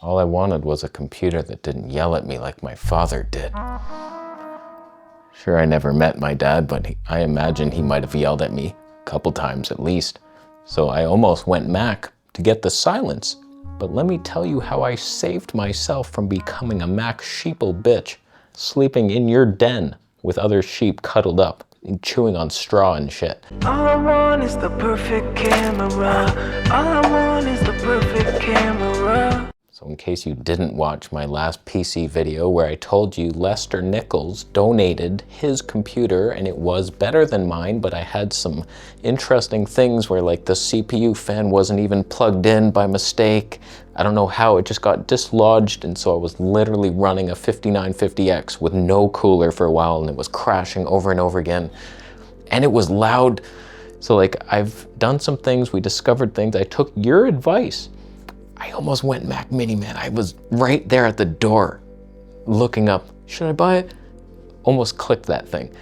All I wanted was a computer that didn't yell at me like my father did. Sure, I never met my dad, but I imagine he might have yelled at me a couple times at least. So I almost went Mac to get the silence. But let me tell you how I saved myself from becoming a Mac sheeple bitch, sleeping in your den with other sheep cuddled up and chewing on straw and shit. All I want is the perfect camera. All I want is the perfect camera. So in case you didn't watch my last PC video where I told you Lester Nichols donated his computer and it was better than mine, but I had some interesting things where like the CPU fan wasn't even plugged in by mistake. I don't know how, it just got dislodged, and so I was literally running a 5950X with no cooler for a while, and it was crashing over and over again. And it was loud. So like I've done some things, we discovered things, I took your advice. I almost went Mac Mini, man. I was right there at the door looking up, should I buy it? Almost clicked that thing.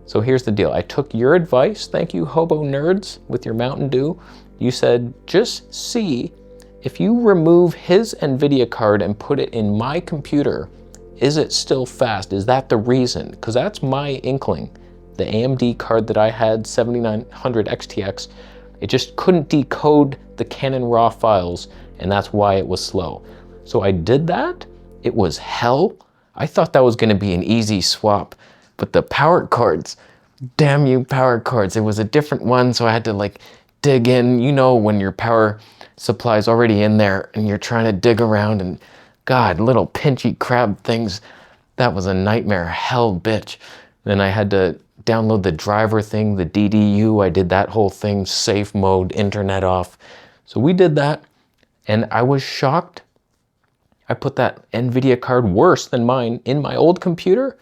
So here's the deal. I took your advice. Thank you, Hobo Nerds, with your Mountain Dew. You said, just see if you remove his NVIDIA card and put it in my computer, is it still fast? Is that the reason? Because that's my inkling. The AMD card that I had, 7900 XTX, it just couldn't decode the Canon RAW files, and that's why it was slow. So I did that. It was hell. I thought that was gonna be an easy swap, but the power cords, damn you power cords, it was a different one, so I had to like dig in. You know when your power supply's already in there and you're trying to dig around, and God, little pinchy crab things, that was a nightmare, hell bitch. Then I had to download the driver thing, the DDU, I did that whole thing, safe mode, internet off. So we did that, and I was shocked. I put that NVIDIA card, worse than mine, in my old computer.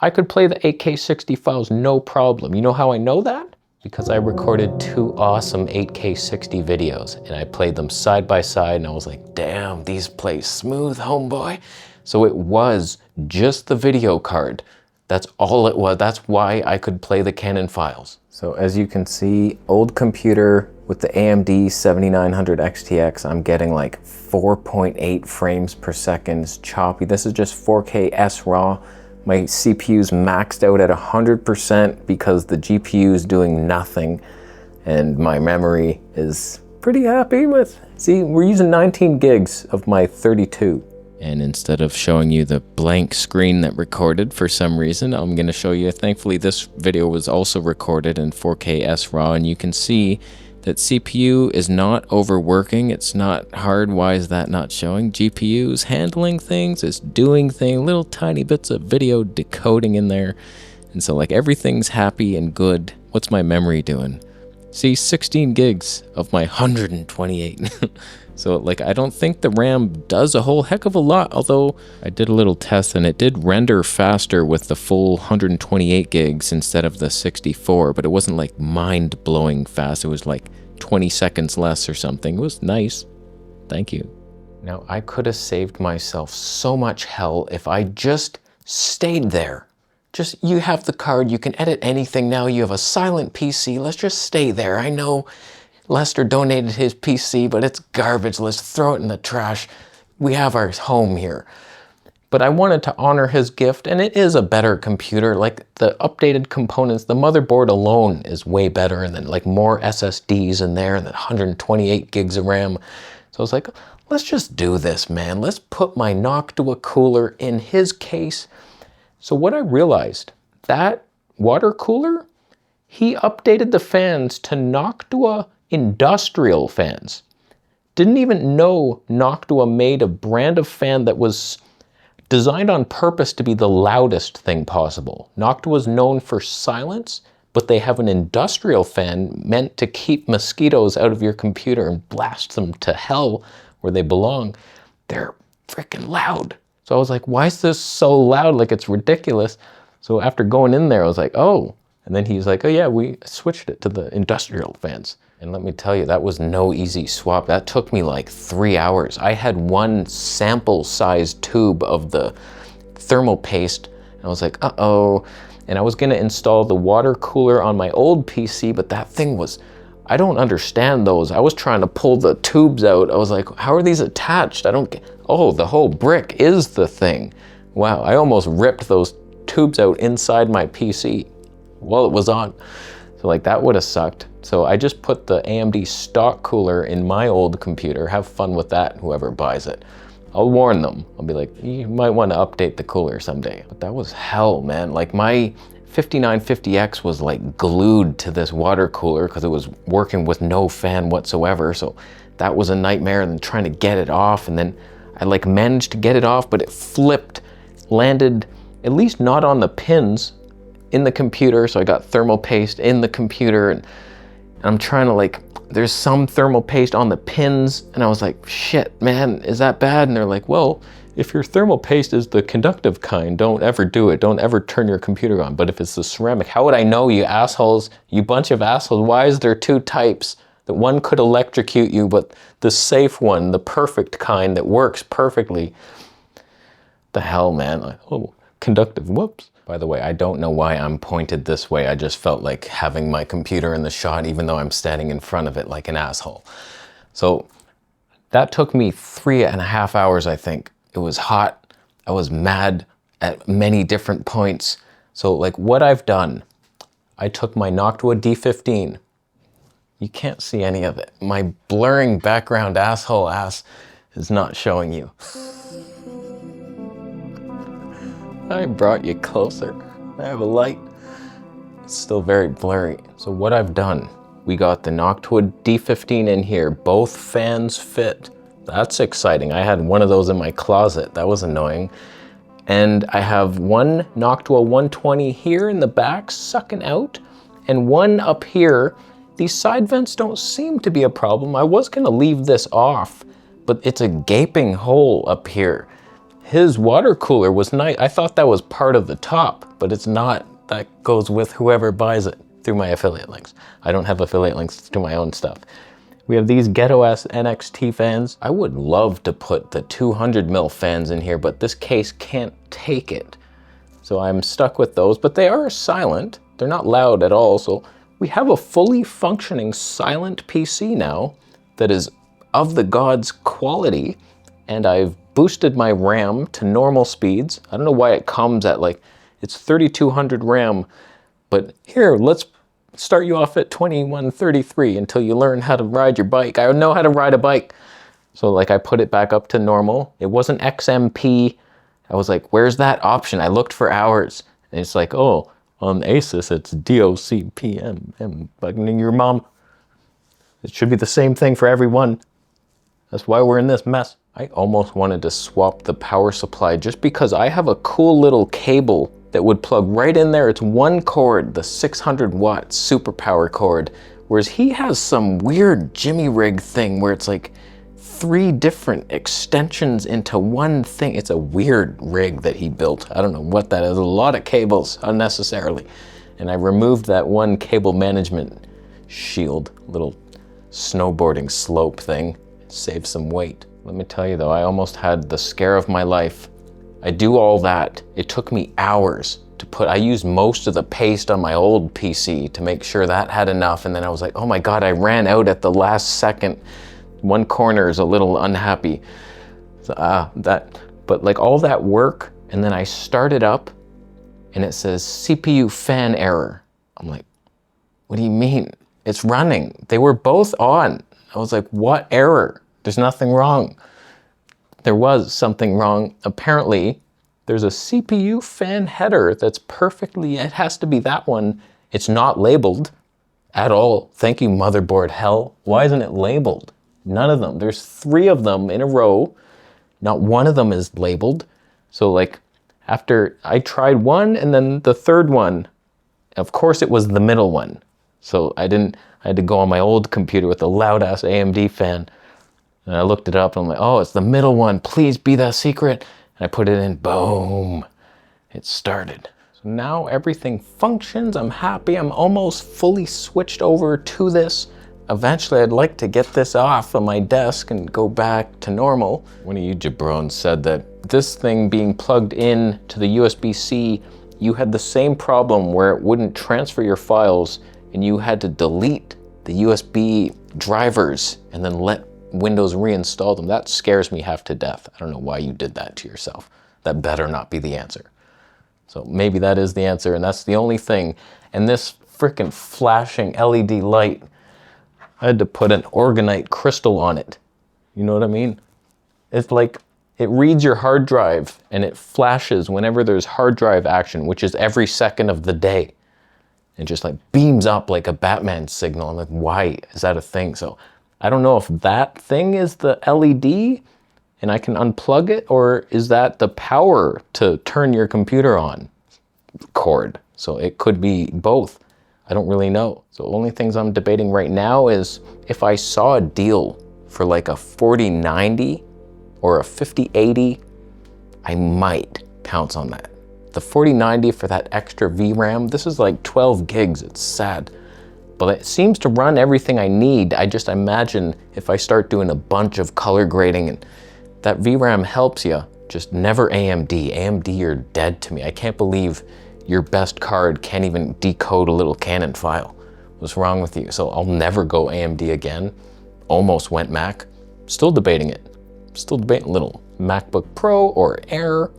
I could play the 8K 60 files no problem. You know how I know that? Because I recorded 2 awesome 8K 60 videos, and I played them side by side, and I was like, damn, these play smooth, homeboy. So it was just the video card. That's all it was. That's why I could play the Canon files. So as you can see, old computer with the AMD 7900 XTX, I'm getting like 4.8 frames per second. It's choppy. This is just 4K S RAW. My CPU's maxed out at 100% because the GPU is doing nothing, and my memory is pretty happy with. See, we're using 19 gigs of my 32. And instead of showing you the blank screen that recorded for some reason, I'm going to show you, thankfully this video was also recorded in 4K S RAW, and you can see that CPU is not overworking. It's not hard. Why is that not showing? GPU is handling things, it's doing things, little tiny bits of video decoding in there. And so like everything's happy and good. What's my memory doing? See, 16 gigs of my 128. So like, I don't think the RAM does a whole heck of a lot, although I did a little test and it did render faster with the full 128 gigs instead of the 64, but it wasn't like mind-blowing fast. It was like 20 seconds less or something. It was nice. Thank you. Now, I could have saved myself so much hell if I just stayed there. Just, you have the card, you can edit anything now, you have a silent PC, let's just stay there. I know Lester donated his PC, but it's garbage. Let's throw it in the trash. We have our home here. But I wanted to honor his gift, and it is a better computer. Like the updated components, the motherboard alone is way better, and then like more SSDs in there, and then 128 gigs of RAM. So I was like, let's just do this, man. Let's put my Noctua cooler in his case. So what I realized, that water cooler, he updated the fans to Noctua industrial fans. Didn't even know Noctua made a brand of fan that was designed on purpose to be the loudest thing possible. Noctua is known for silence, but they have an industrial fan meant to keep mosquitoes out of your computer and blast them to hell where they belong. They're freaking loud. So I was like, why is this so loud? Like, it's ridiculous. So after going in there, I was like, oh. And then he's like, oh yeah, we switched it to the industrial fans. And let me tell you, that was no easy swap. That took me like 3 hours. I had one sample size tube of the thermal paste, and I was like, uh-oh. And I was gonna install the water cooler on my old PC, but that thing was, I don't understand those. I was trying to pull the tubes out. I was like, how are these attached? I don't get, oh, the whole brick is the thing. Wow, I almost ripped those tubes out inside my PC while it was on. So like that would have sucked. So I just put the AMD stock cooler in my old computer. Have fun with that, whoever buys it. I'll warn them. I'll be like, you might want to update the cooler someday. But that was hell, man. Like my 5950X was like glued to this water cooler because it was working with no fan whatsoever. So that was a nightmare, and then trying to get it off. And then I like managed to get it off, but it flipped, landed at least not on the pins in the computer. So I got thermal paste in the computer, and I'm trying to like, there's some thermal paste on the pins, and I was like, shit, man, is that bad? And they're like, well, if your thermal paste is the conductive kind, don't ever do it. Don't ever turn your computer on. But if it's the ceramic, how would I know, you assholes, you bunch of assholes? Why is there two types? That one could electrocute you, but the safe one, the perfect kind that works perfectly. The hell, man. Like, oh, conductive, whoops. By the way, I don't know why I'm pointed this way. I just felt like having my computer in the shot, even though I'm standing in front of it like an asshole. So that took me 3.5 hours, I think. It was hot. I was mad at many different points. So like what I've done, I took my Noctua D15. You can't see any of it. My blurring background asshole ass is not showing you. I brought you closer. I have a light. It's still very blurry. So what I've done, we got the Noctua D15 in here. Both fans fit. That's exciting. I had one of those in my closet. That was annoying. And I have one Noctua 120 here in the back sucking out, and one up here. These side vents don't seem to be a problem. I was gonna leave this off, but it's a gaping hole up here. His water cooler was nice. I thought that was part of the top, but it's not. That goes with whoever buys it through my affiliate links. I don't have affiliate links to my own stuff. We have these ghetto-ass NXT fans. I would love to put the 200 mil fans in here, but this case can't take it. So I'm stuck with those, but they are silent. They're not loud at all, so we have a fully functioning silent PC now that is of the gods quality, and I've boosted my RAM to normal speeds. I don't know why it comes at like, it's 3200 RAM, but here, let's start you off at 2133 until you learn how to ride your bike. I know how to ride a bike. So like I put it back up to normal. It wasn't XMP. I was like, where's that option? I looked for hours, and it's like, oh, on Asus, it's DOCPM, bugging your mom. It should be the same thing for everyone. That's why we're in this mess. I almost wanted to swap the power supply just because I have a cool little cable that would plug right in there. It's one cord, the 600 watt superpower cord, whereas he has some weird jimmy rig thing where it's like 3 different extensions into one thing. It's a weird rig that he built. I don't know what that is. A lot of cables unnecessarily. And I removed that one cable management shield, little snowboarding slope thing. Save some weight. Let me tell you though, I almost had the scare of my life. I do all that. It took me hours to put, I used most of the paste on my old PC to make sure that had enough. And then I was like, oh my God, I ran out at the last second. One corner is a little unhappy. So, but like all that work, and then I started up and it says CPU fan error. I'm like, what do you mean? It's running. They were both on. I was like, what error? There's nothing wrong. There was something wrong. Apparently, there's a CPU fan header that's perfectly, it has to be that one. It's not labeled at all. Thank you, motherboard hell. Why isn't it labeled? None of them. There's 3 of them in a row. Not one of them is labeled. So like after I tried one and then the third one, of course it was the middle one. So I had to go on my old computer with a loud ass AMD fan. And I looked it up and I'm like, oh, it's the middle one. Please be the secret. And I put it in, boom, it started. So now everything functions. I'm happy. I'm almost fully switched over to this. Eventually, I'd like to get this off of my desk and go back to normal. One of you jabrones said that this thing being plugged in to the USB-C, you had the same problem where it wouldn't transfer your files and you had to delete the USB drivers and then let Windows reinstall them. That scares me half to death. I don't know why you did that to yourself. That better not be the answer. So maybe that is the answer, and that's the only thing. And this freaking flashing LED light, I had to put an organite crystal on it. You know what I mean? It's like, it reads your hard drive and it flashes whenever there's hard drive action, which is every second of the day. It just like beams up like a Batman signal. I'm like, why is that a thing? So I don't know if that thing is the LED and I can unplug it, or is that the power to turn your computer on cord? So it could be both. I don't really know. So only things I'm debating right now is if I saw a deal for like a 4090 or a 5080, I might pounce on that. The 4090 for that extra VRAM, this is like 12 gigs, it's sad. But it seems to run everything I need. I just imagine if I start doing a bunch of color grading, and that VRAM helps you, just never AMD. AMD, you're dead to me. I can't believe your best card can't even decode a little Canon file. What's wrong with you? So I'll never go AMD again. Almost went Mac. Still debating it. Still debating a little MacBook Pro or Air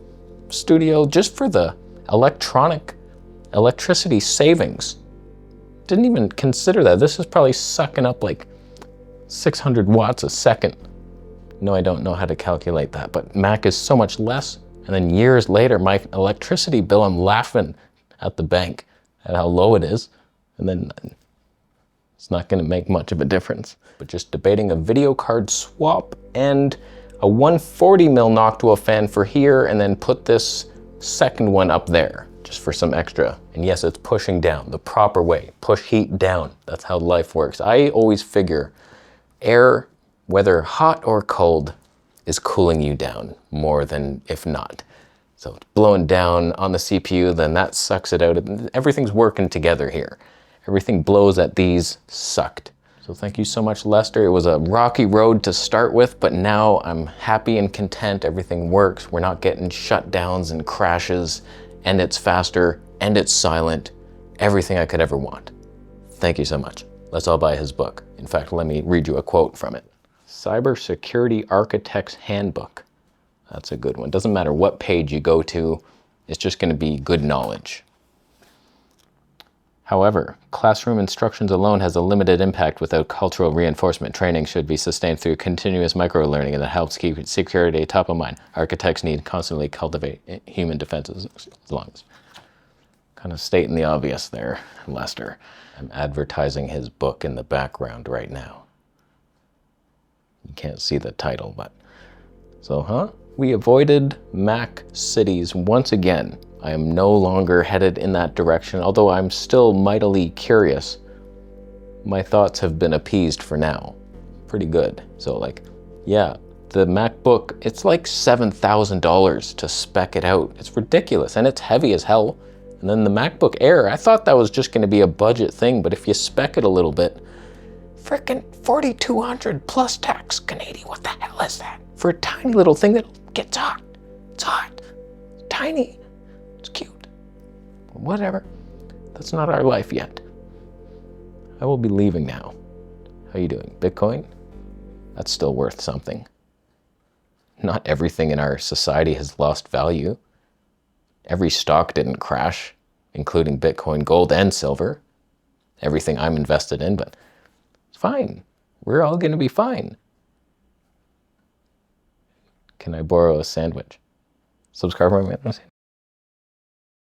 Studio just for the electricity savings. Didn't even consider that. This is probably sucking up like 600 watts a second. No, I don't know how to calculate that, but Mac is so much less. And then years later, my electricity bill, I'm laughing at the bank at how low it is. And then it's not gonna make much of a difference. But just debating a video card swap and a 140mm Noctua fan for here, and then put this second one up there just for some extra. And yes, it's pushing down the proper way. Push heat down. That's how life works. I always figure air, whether hot or cold, is cooling you down more than if not. So it's blowing down on the CPU, then that sucks it out. Everything's working together here. Everything blows at these sucked. So thank you so much, Lester. It was a rocky road to start with, but now I'm happy and content. Everything works. We're not getting shutdowns and crashes, and it's faster, and it's silent. Everything I could ever want. Thank you so much. Let's all buy his book. In fact, let me read you a quote from it. Cybersecurity Architect's Handbook. That's a good one. Doesn't matter what page you go to, it's just going to be good knowledge. However, classroom instructions alone has a limited impact without cultural reinforcement. Training should be sustained through continuous micro-learning, and that helps keep security top of mind. Architects need constantly cultivate human defenses as long as. Kind of stating the obvious there, Lester. I'm advertising his book in the background right now. You can't see the title, but. So, we avoided Mac cities once again. I am no longer headed in that direction, although I'm still mightily curious. My thoughts have been appeased for now. Pretty good. So like, yeah, the MacBook, it's like $7,000 to spec it out. It's ridiculous, and it's heavy as hell. And then the MacBook Air, I thought that was just gonna be a budget thing, but if you spec it a little bit, frickin' $4,200 plus tax Canadian, what the hell is that? For a tiny little thing that gets hot. It's hot, it's tiny. It's cute. Whatever. That's not our life yet. I will be leaving now. How you doing? Bitcoin? That's still worth something. Not everything in our society has lost value. Every stock didn't crash, including Bitcoin, gold, and silver. Everything I'm invested in, but it's fine. We're all gonna be fine. Can I borrow a sandwich? Subscribe to my